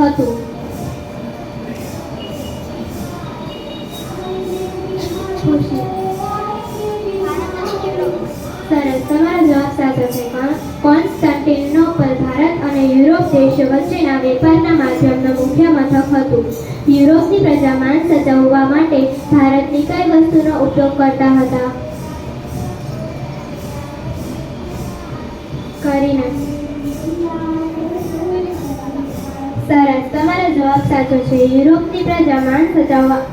હતું? સરસ, તમારો જવાબ સાચો છે. કોન્સ્ટાન્ટિનોપલ ભારત અને યુરોપ દેશો વચ્ચેના વેપારના માધ્યમનું મુખ્ય મથક હતું. યુરોપની પ્રજા માંસ સચવવા માટે ભારતની કઈ વસ્તુનો ઉપયોગ કરતા હતા? કરીને. સરસ, તમારો જવાબ સાચો છે. યુરોપની પ્રજા માંસ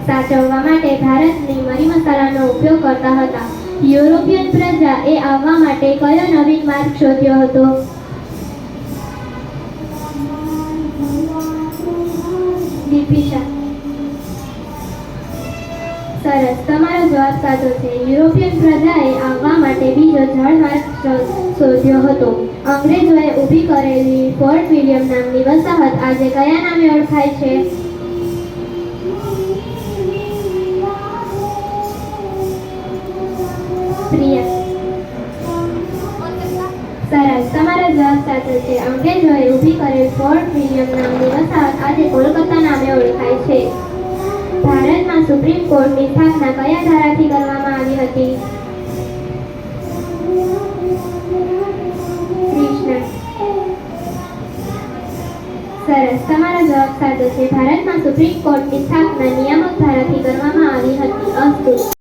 સાચવવા માટે ભારતની મરી મસાલાનો ઉપયોગ કરતા હતા. યુરોપિયન પ્રજા એ આવવા માટે કયો નવીન માર્ગ શોધ્યો હતો? દિપીશા. સરસ, તમારો જવાબ સાચો છે. યુરોપિયન પ્રજાએ આવવા માટે બીજો જળમાર્ગ શોધ્યો હતો. અંગ્રેજોએ ઊભી કરેલી ફોર્ટ વિલિયમ નામની વસાહત આજે કયા નામે ઓળખાય છે? પ્રિયા. સરસ, તમારો જવાબ સાચો છે. અંગ્રેજોએ ઊભી કરેલ ફોર્ટ વિલિયમ નામની વસાહત આજે કોલકાતા નામે ઓળખાય છે. ભારતમાં સુપ્રીમ કોર્ટની સ્થાપના કયા ધારાથી કરવામાં આવી હતી? કૃષ્ણ. સરસ, તમારો જવાબ સાચો છે. ભારતમાં સુપ્રીમ કોર્ટની સ્થાપના નિયામક ધારાથી કરવામાં આવી હતી. અસ્તુ.